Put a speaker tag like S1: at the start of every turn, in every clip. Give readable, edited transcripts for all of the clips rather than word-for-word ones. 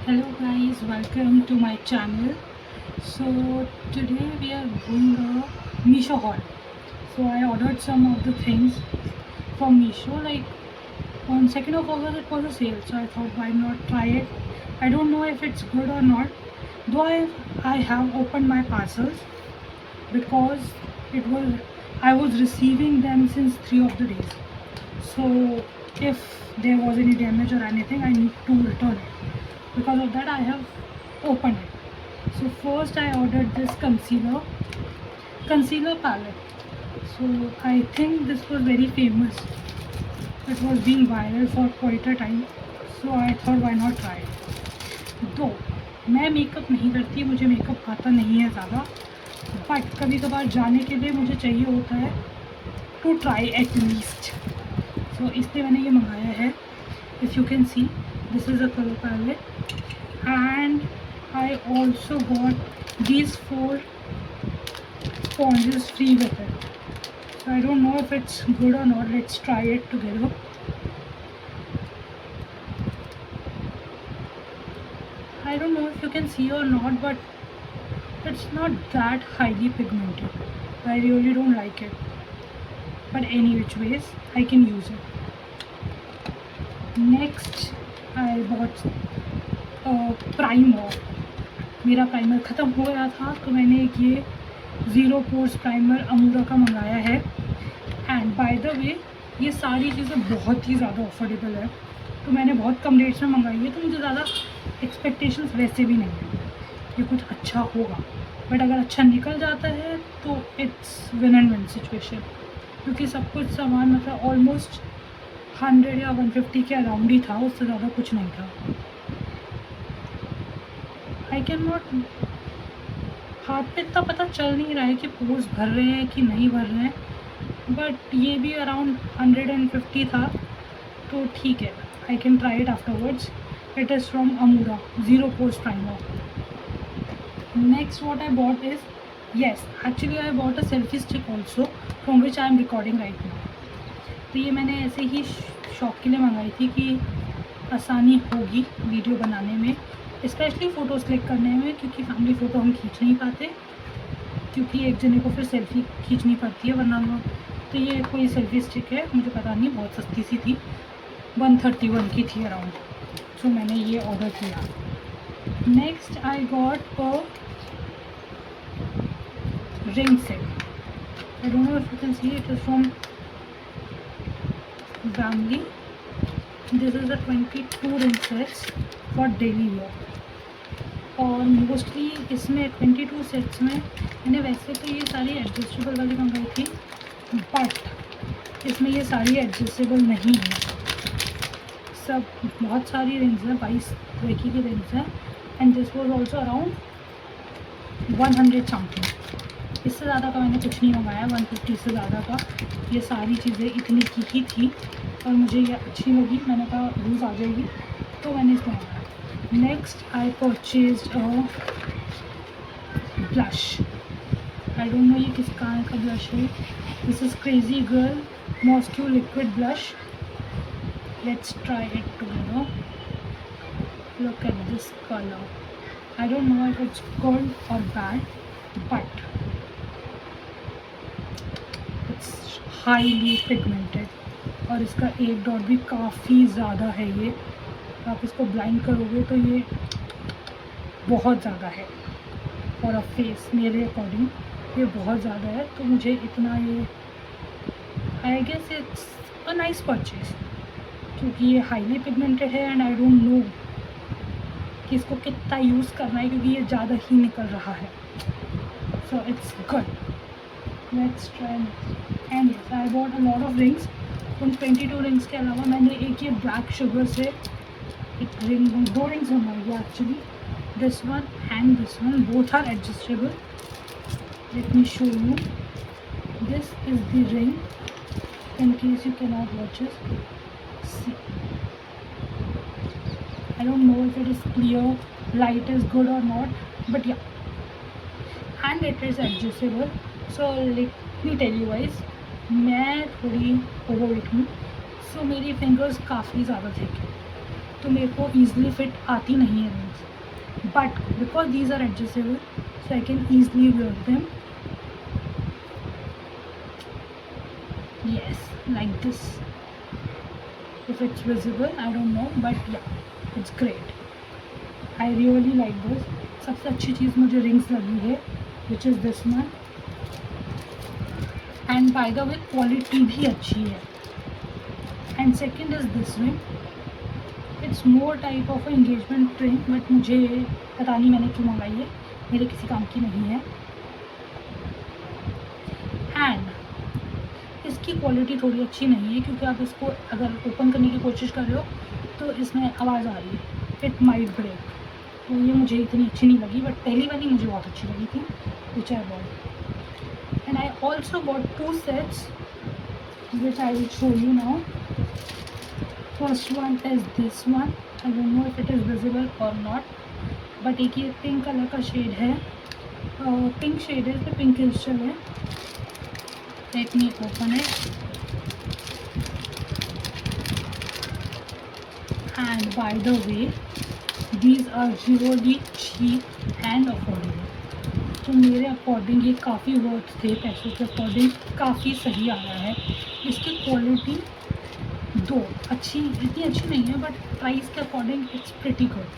S1: Hello guys, welcome to my channel. So today we are doing a Meesho haul. So I ordered some of the things from Meesho. Like on 2nd of August it was a sale, so I thought why not try it. I don't know if it's good or not. Though I have opened my parcels because it was I was receiving them since 3 of the days. So if there was any damage or anything, I need to return it. Because of that, I have opened it. So first, I ordered this concealer palette. So I think this was very famous. It was being viral for quite a time. So I thought why not try it. तो मैं makeup नहीं करती, मुझे makeup आता नहीं है ज़्यादा, but कभी कभार जाने के लिए मुझे चाहिए होता है to try at least. So इसलिए मैंने ये मंगाया है. If you can see, this is a colour palette and I also got these 4 sponges free with it. So I don't know if it's good or not. Let's try it together. I don't know if you can see or not, but it's not that highly pigmented. I really don't like it, but any which ways I can use it. Next I bought primer. मेरा primer ख़त्म हो गया था, तो मैंने ये zero pores primer अमूरा का मंगाया है. एंड बाय द वे ये सारी चीज़ें बहुत ही ज़्यादा अफोर्डेबल है, तो मैंने बहुत कम रेट्स में मंगाई है, तो मुझे ज़्यादा एक्सपेक्टेशंस वैसे भी नहीं है कि कुछ अच्छा होगा. बट अगर अच्छा निकल जाता है तो it's win and win situation, क्योंकि सब कुछ सामान मतलब ऑलमोस्ट 100 या 150 के अराउंड ही था, उससे ज़्यादा कुछ नहीं था. आई कैन नॉट, हाथ पे इतना पता चल नहीं रहा है कि पोर्स भर रहे हैं कि नहीं भर रहे हैं, बट ये भी अराउंड 150 था, तो ठीक है. I can try it afterwards. It is from Amura zero pores primer. Next what I bought is, yes actually I bought a selfie stick also, from which I am recording right now. तो ये मैंने ऐसे ही शौक के लिए मंगाई थी कि आसानी होगी वीडियो बनाने में, स्पेशली फ़ोटोज़ क्लिक करने में, क्योंकि फैमिली फ़ोटो हम खींच नहीं पाते, क्योंकि एक जने को फिर सेल्फी खींचनी पड़ती है वरना. तो ये कोई सेल्फी स्टिक है, मुझे पता नहीं, बहुत सस्ती सी थी, 131 की थी अराउंड. सो मैंने ये ऑर्डर किया. Next I got a ring set. I don't know if you can C, it is from family. This is a 22 ring sets for daily wear. और मोस्टली इसमें 22 सेट्स में मैंने वैसे तो ये सारी एडजस्टेबल वाली मंगाई थी, बट इसमें ये सारी एडजस्टेबल नहीं है. सब बहुत सारी रिंग्स हैं, 22 तरह की रिंग्स हैं. And this was also around 100 something. इससे ज़्यादा का मैंने कुछ नहीं मंगाया, 150 से ज़्यादा का. ये सारी चीज़ें इतनी की ही थी और मुझे ये अच्छी लगी. मैंने कहा यूज़ आ जाएगी, तो मैंने इसको मंगाया. Next I purchased a blush. I don't know ये किस kind का blush है. This is Crazy Girl Moscow liquid blush. Let's try it together. Look at this color. I don't know if it's good or bad, but it's highly pigmented. और इसका एक dot भी काफ़ी ज़्यादा है. ये आप इसको ब्लाइंड करोगे तो ये बहुत ज़्यादा है फॉर अ फेस. मेरे अकॉर्डिंग ये बहुत ज़्यादा है, तो मुझे इतना ये I guess it's a nice purchase, क्योंकि ये हाईली पिगमेंटेड है. एंड आई डोंट नो कि इसको कितना यूज़ करना है, क्योंकि ये ज़्यादा ही निकल रहा है. So it's good. Let's try. And yes I bought a lot of rings. उन 22 रिंग्स के अलावा मैंने एक ये ब्लैक शुगर से एक रिंग, 2 रिंग्स मंगाई actually. This one and this one, both are adjustable. Let me show you. This is the ring in case you cannot watch it. See, I don't know if it is clear, light is good or not, but yeah, and it is adjustable. So let me tell you guys, मैं थोड़ी overweight हूँ, सो मेरी fingers काफ़ी ज़्यादा thick है. तो मेरे को ईजिली फिट आती नहीं है rings, but because these are adjustable so I can easily wear them, yes, like this. If it's visible I don't know, but yeah, it's great. I really like this. सबसे अच्छी चीज़ मुझे rings लगी है, which is this one. And by the way quality भी अच्छी है. And second is this ring. It's more type of engagement ring, but मुझे पता नहीं मैंने क्यों मंगाई है, मेरे किसी काम की नहीं है. And इसकी क्वालिटी थोड़ी अच्छी नहीं है, क्योंकि आप इसको अगर ओपन करने की कोशिश कर रहे हो तो इसमें आवाज़ आ रही है, इट माइट ब्रेक. तो ये मुझे इतनी अच्छी नहीं लगी, बट पहली वाली मुझे बहुत अच्छी लगी थी, which I bought. And I also bought 2 sets which I will show you now. First one is this one. I don't know if it is visible or not, but एक ये पिंक कलर का shade है, pink shade है, इसमें pink crystal है. Let me open it. And by the way, these are really cheap and affordable. तो मेरे according ये काफ़ी वर्थ थे, पैसों के अकॉर्डिंग काफ़ी सही आ रहा है. इसकी क्वालिटी दो अच्छी, इतनी अच्छी नहीं है, बट प्राइस के according it's pretty good.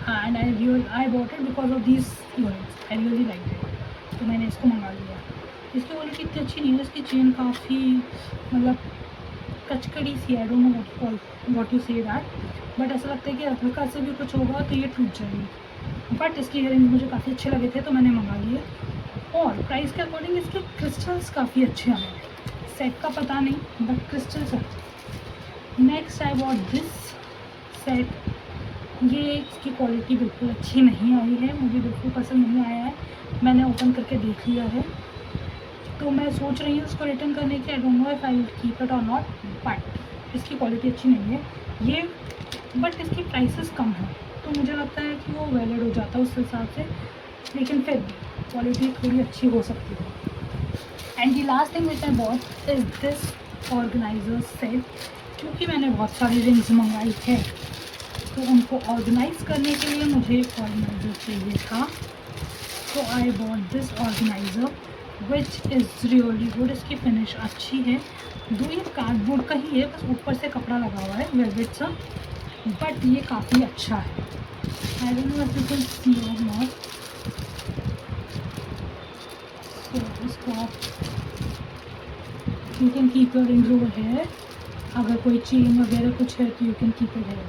S1: And I bought it because of these earrings. I really like it, तो मैंने इसको मंगा लिया. इसकी क्वालिटी इतनी अच्छी नहीं है, इसकी चेन काफ़ी मतलब कचकड़ी सी है. आई don't know what you say that, but ऐसा लगता है कि हल्का से भी कुछ होगा तो ये टूट जाएगी. बट इसके इयररिंग्स मुझे काफ़ी अच्छे लगे थे, तो मैंने मंगा लिए. और प्राइस के अकॉर्डिंग इसके क्रिस्टल्स काफ़ी अच्छे आए हैं. सेट का पता नहीं, बट क्रिस्टल्स अच्छे. Next I what this set. ये इसकी क्वालिटी बिल्कुल अच्छी नहीं आई है, मुझे बिल्कुल पसंद नहीं आया है. मैंने ओपन करके देख लिया है, तो मैं सोच रही हूँ उसको रिटर्न करने की. आई don't know if I will keep it और नॉट, बट इसकी क्वालिटी अच्छी नहीं है ये, बट इसकी प्राइसेस कम है, तो मुझे लगता है कि वो वैलिड हो जाता है उस हिसाब से. लेकिन फिर क्वालिटी थोड़ी अच्छी हो सकती है. And the last thing which I bought is this organiser set. क्योंकि मैंने बहुत सारी रिंग्स मंगाई है, तो उनको ऑर्गेनाइज करने के लिए मुझे ऑर्गेनाइज़र चाहिए था. तो I bought this organiser which is really good. इसकी फिनिश अच्छी है, दो ये कार्डबोर्ड का ही है, बस ऊपर से कपड़ा लगा हुआ है वेलवेट सा, बट ये काफ़ी अच्छा है. आई don't know if you can सी और नॉट. तो इसको आप you can keep your rings over here. अगर कोई चेन वगैरह कुछ है तो you can keep it here.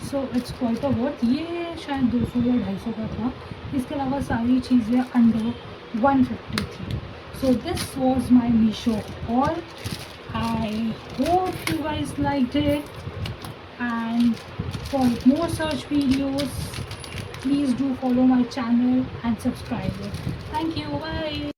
S1: So it's quite a worth. ये शायद 200 या 250 का था. इसके अलावा सारी चीज़ें अंडर 150 थी. So this was my Meesho haul. I hope you guys liked it, and for more search videos please do follow my channel and subscribe it. Thank you, bye.